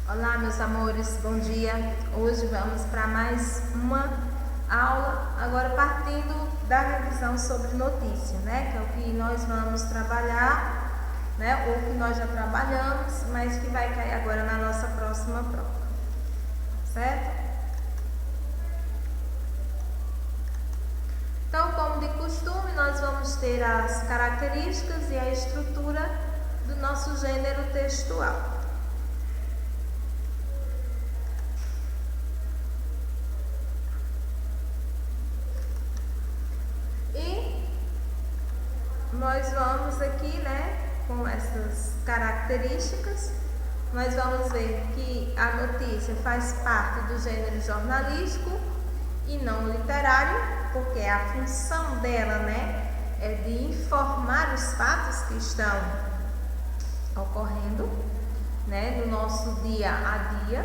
Olá, meus amores, bom dia. Hoje vamos para mais uma aula, agora partindo da revisão sobre notícia, né? Que é o que nós vamos trabalhar, né? Ou que nós já trabalhamos, mas que vai cair agora na nossa próxima prova, certo? Então, como de costume, nós vamos ter as características e a estrutura do nosso gênero textual. Nós vamos aqui, né, com essas características, nós vamos ver que a notícia faz parte do gênero jornalístico e não literário, porque a função dela, né, é de informar os fatos que estão ocorrendo, né, no nosso dia a dia,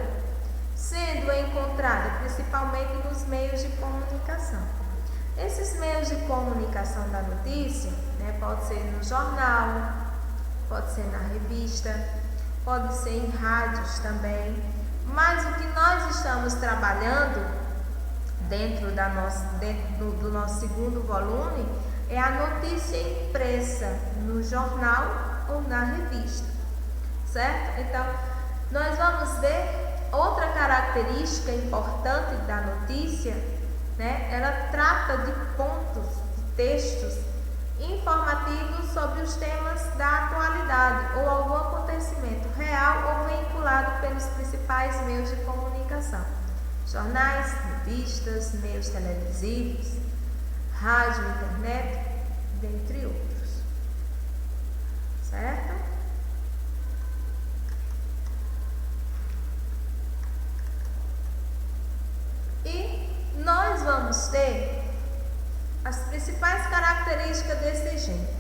sendo encontrada principalmente nos meios de comunicação. Esses meios de comunicação da notícia, né, pode ser no jornal, pode ser na revista, pode ser em rádios também, mas o que nós estamos trabalhando dentro do nosso segundo volume é a notícia impressa no jornal ou na revista, certo? Então, nós vamos ver outra característica importante da notícia, né? Ela trata de pontos, de textos informativos sobre os temas da atualidade ou algum acontecimento real ou vinculado pelos principais meios de comunicação: jornais, revistas, meios televisivos, rádio, internet, dentre outros, certo? Nós vamos ter as principais características desse gênero.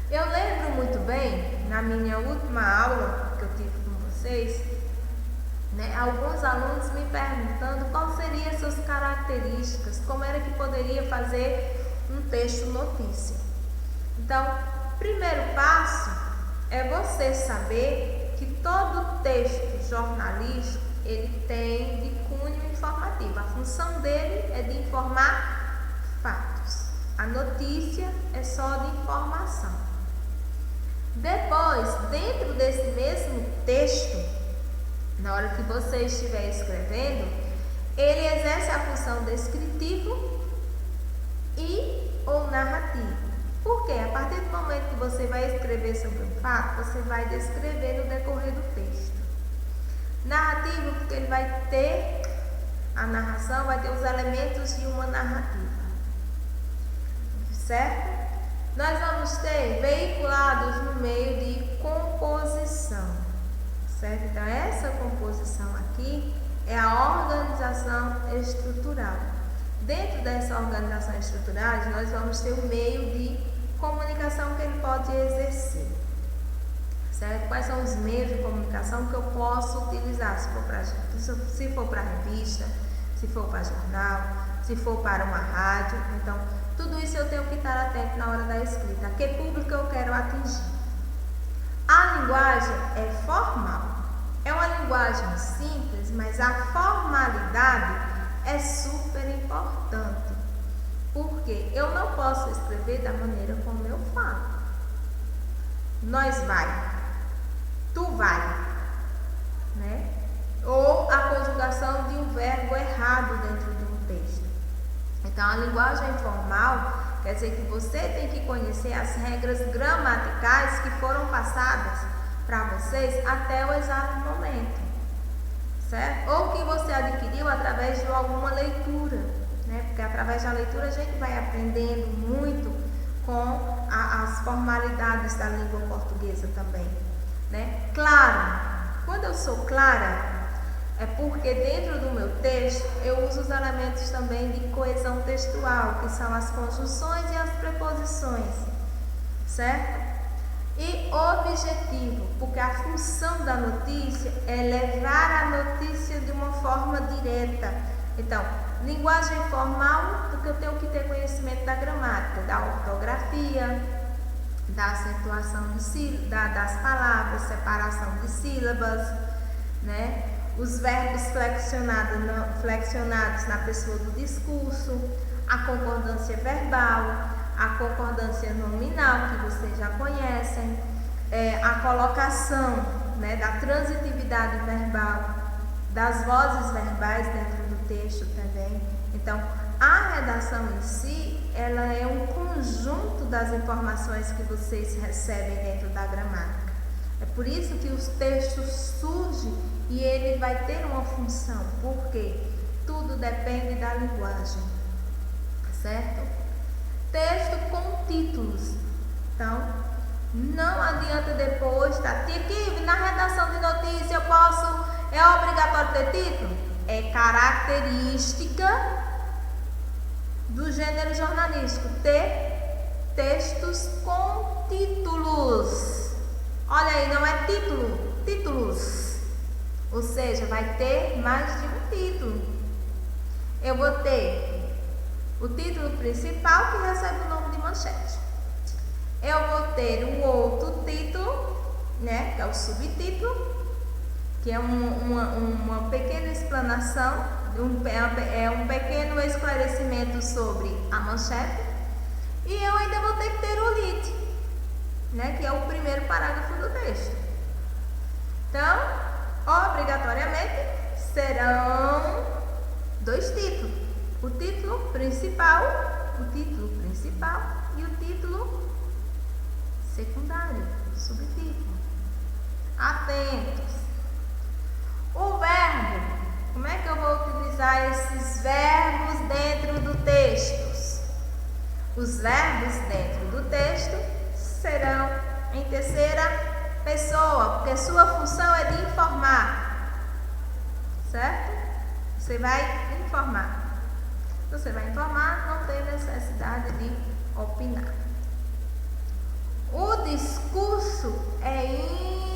Eu lembro muito bem, na minha última aula que eu tive com vocês, né, alguns alunos me perguntando quais seriam essas características, como era que poderia fazer um texto notícia. Então, o primeiro passo é você saber que todo texto jornalístico ele tem de cunho informativo. A função dele é de informar fatos. A notícia é só de informação. Depois, dentro desse mesmo texto, na hora que você estiver escrevendo, ele exerce a função descritivo e ou narrativo. Por quê? A partir do momento que você vai escrever sobre um fato, você vai descrever no decorrer do texto. Narrativo, porque ele vai ter a narração, vai ter os elementos de uma narrativa, certo? Nós vamos ter veiculados no meio de composição, certo? Então, essa composição aqui é a organização estrutural. Dentro dessa organização estrutural, nós vamos ter o meio de comunicação que ele pode exercer, certo? Quais são os meios de comunicação que eu posso utilizar, se for para revista, se for para jornal, se for para uma rádio. Então, tudo isso eu tenho que estar atento na hora da escrita. A que público eu quero atingir? A linguagem é formal. É uma linguagem simples, mas a formalidade é super importante. Porque eu não posso escrever da maneira como eu falo. Nós vai, tu vai, né? Ou a conjugação de um verbo errado dentro de um texto. Então, a linguagem formal quer dizer que você tem que conhecer as regras gramaticais que foram passadas para vocês até o exato momento, certo? Ou que você adquiriu através de alguma leitura, né? Porque através da leitura a gente vai aprendendo muito com as formalidades da língua portuguesa também, né? Claro, quando eu sou clara, é porque dentro do meu texto eu uso os elementos também de coesão textual, que são as conjunções e as preposições, certo? E objetivo, porque a função da notícia é levar a notícia de uma forma direta. Então, linguagem formal, porque eu tenho que ter conhecimento da gramática, da ortografia, da acentuação das palavras, separação de sílabas, né? Os verbos flexionados na pessoa do discurso, a concordância verbal, a concordância nominal, que vocês já conhecem, a colocação, né, da transitividade verbal, das vozes verbais dentro do texto também. Então, a redação em si, ela é um conjunto das informações que vocês recebem dentro da gramática. É por isso que os textos surgem e ele vai ter uma função, porque tudo depende da linguagem, certo? Texto com títulos. Então, não adianta depois, tá? Aqui na redação de notícia eu posso, é obrigatório ter título? É característica do gênero jornalístico ter textos com títulos. Olha aí, não é título, títulos. Ou seja, vai ter mais de um título. Eu vou ter o título principal, que recebe o nome de manchete. Eu vou ter um outro título, né, que é o subtítulo, que é uma pequena explanação, um pequeno esclarecimento sobre a manchete. E eu ainda vou ter que ter o lead, né, que é o primeiro parágrafo do texto. Então, obrigatoriamente serão dois títulos: o título principal e o título secundário, subtítulo. Atentos. O verbo, como é que eu vou utilizar esses verbos dentro do texto? Os verbos dentro do texto serão em terceira pessoa, porque sua função é de informar, certo? Você vai informar. Você vai informar, não tem necessidade de opinar. O discurso é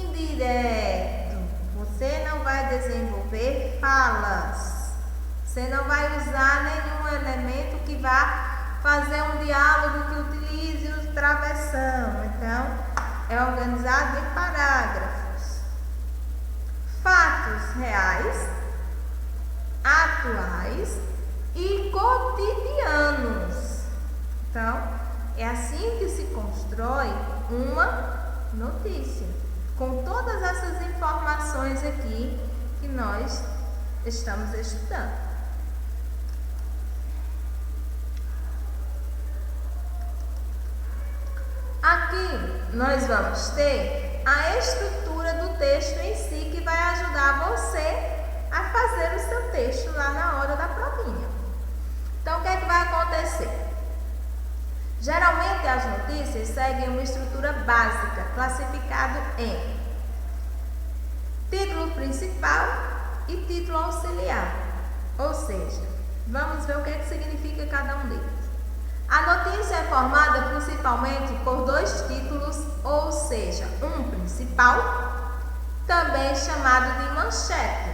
indireto. Você não vai desenvolver falas. Você não vai usar nenhum elemento que vá fazer um diálogo que utilize o travessão. Então, é organizado em parágrafos. Fatos reais, atuais e cotidianos. Então, é assim que se constrói uma notícia, com todas essas informações aqui que nós estamos estudando. Aqui nós vamos ter a estrutura do texto em si, que vai ajudar você a fazer o seu texto lá na hora da provinha. Então, o que é que vai acontecer? Geralmente as notícias seguem uma estrutura básica, classificado em título principal e título auxiliar. Ou seja, vamos ver o que significa cada um deles. A notícia é formada principalmente por dois títulos, ou seja, um principal, também chamado de manchete,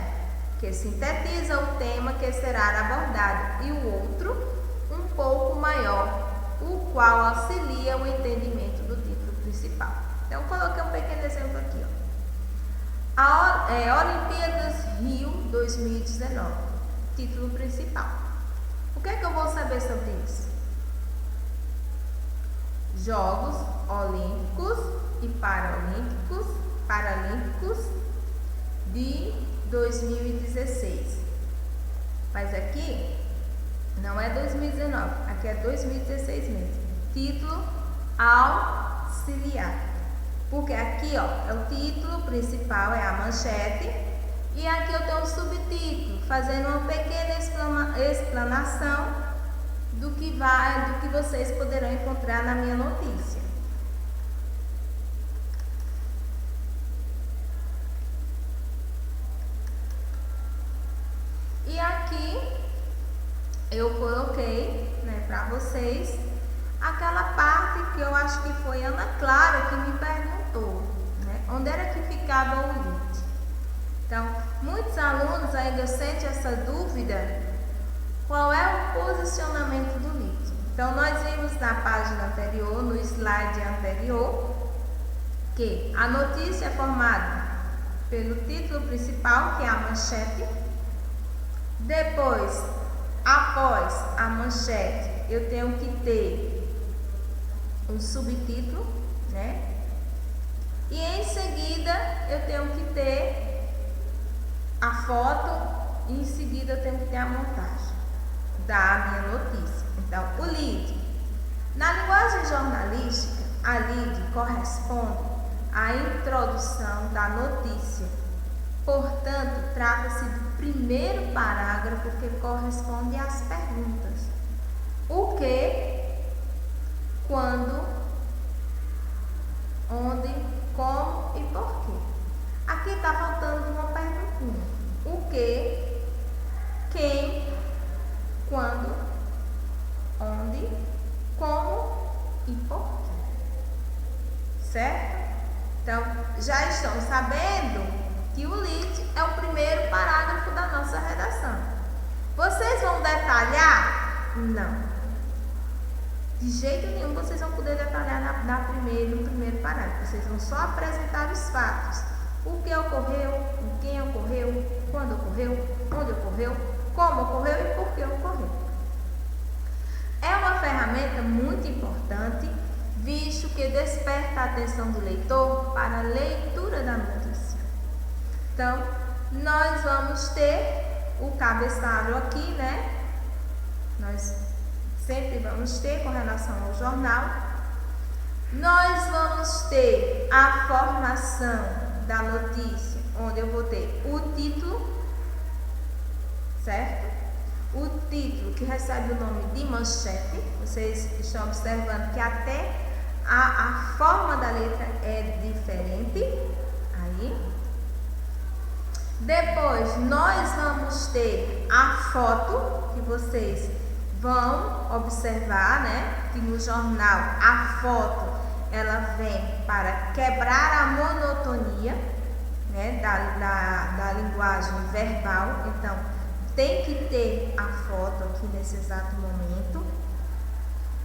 que sintetiza o tema que será abordado, e o outro, um pouco maior, o qual auxilia o entendimento do título principal. Então, coloquei um pequeno exemplo aqui. Olimpíadas Rio 2019, título principal. O que é que eu vou saber sobre isso? Jogos Olímpicos e Paralímpicos de 2016. Mas aqui não é 2019, aqui é 2016 mesmo. Título auxiliar. Porque aqui, ó, é o título principal, é a manchete, e aqui eu tenho um subtítulo, fazendo uma pequena explanação do que vocês poderão encontrar na minha notícia. E aqui eu coloquei, né, para vocês aquela parte que eu acho que foi Ana Clara que me perguntou, né, onde era que ficava o lead. Então, muitos alunos ainda sentem essa dúvida, qual é o posicionamento do lead. Então, nós vimos na página anterior, no slide anterior, que a notícia é formada pelo título principal, que é a manchete. Depois, após a manchete, eu tenho que ter um subtítulo, né? E em seguida eu tenho que ter a foto e em seguida eu tenho que ter a montagem da minha notícia. Então, o lead. Na linguagem jornalística, a lead corresponde à introdução da notícia. Portanto, trata-se do primeiro parágrafo que corresponde às perguntas. O que, quando, onde, como e por quê. Aqui está faltando uma perguntinha. O que, quem, quando, onde, como e por quê. Certo? Então, já estão sabendo que o lead é o primeiro parágrafo da nossa redação. Vocês vão detalhar? Não. De jeito nenhum vocês vão poder detalhar no primeiro parágrafo. Vocês vão só apresentar os fatos. O que ocorreu, com quem ocorreu, quando ocorreu, onde ocorreu, como ocorreu e por que ocorreu. É uma ferramenta muito importante, visto que desperta a atenção do leitor para a leitura da notícia. Então, nós vamos ter o cabeçalho aqui, né? Nós sempre vamos ter com relação ao jornal. Nós vamos ter a formação da notícia, onde eu vou ter o título, certo? O título que recebe o nome de manchete. Vocês estão observando que até a forma da letra é diferente. Aí. Depois, nós vamos ter a foto, que vocês vão observar, né? Que no jornal a foto, ela vem para quebrar a monotonia, né? Da linguagem verbal. Então, tem que ter a foto aqui nesse exato momento.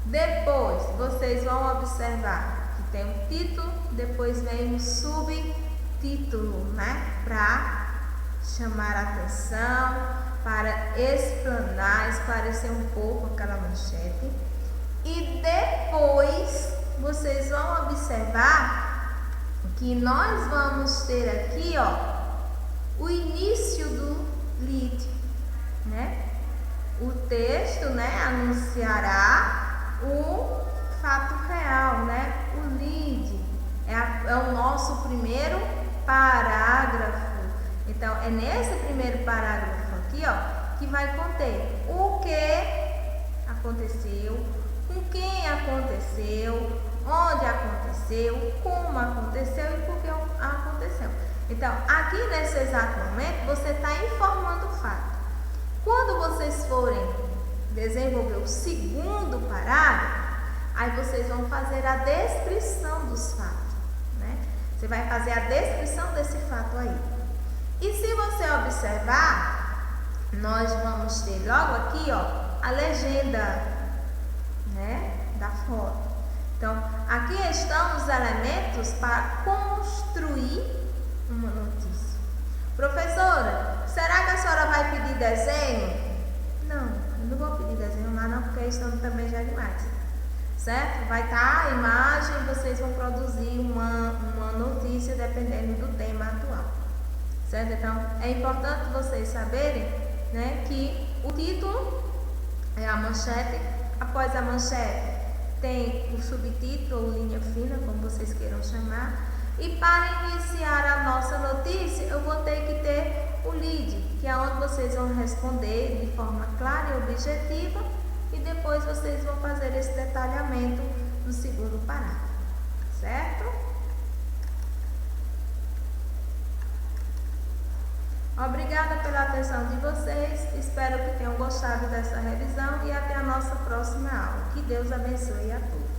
Depois, vocês vão observar que tem um título, depois vem um subtítulo, né? Para chamar a atenção, para explanar, esclarecer um pouco aquela manchete. E depois, vocês vão observar que nós vamos ter aqui, ó, o início do lead, né? O texto, né, anunciará o fato real, né? O lead é o nosso primeiro parágrafo. Então, é nesse primeiro parágrafo aqui, ó, que vai conter o que aconteceu, com quem aconteceu, onde aconteceu, como aconteceu e por que aconteceu. Então, aqui nesse exato momento, você está informando o fato. Quando vocês forem desenvolver o segundo parágrafo, aí vocês vão fazer a descrição dos fatos, né? Você vai fazer a descrição desse fato aí. E se você observar, nós vamos ter logo aqui, ó, a legenda, né, da foto. Então, aqui estão os elementos para construir uma notícia. Professora, será que a senhora vai pedir desenho? Não, eu não vou pedir desenho lá não, porque isso também já é demais. Certo? Vai estar a imagem, vocês vão produzir uma notícia dependendo do tema atual. Certo? Então, é importante vocês saberem, né, que o título é a manchete. Após a manchete, tem o subtítulo ou linha fina, como vocês queiram chamar. E para iniciar a nossa notícia, eu vou ter que ter o lead, que é onde vocês vão responder de forma clara e objetiva. E depois vocês vão fazer esse detalhamento no segundo parágrafo. Certo? Obrigada pela atenção de vocês, espero que tenham gostado dessa revisão e até a nossa próxima aula. Que Deus abençoe a todos.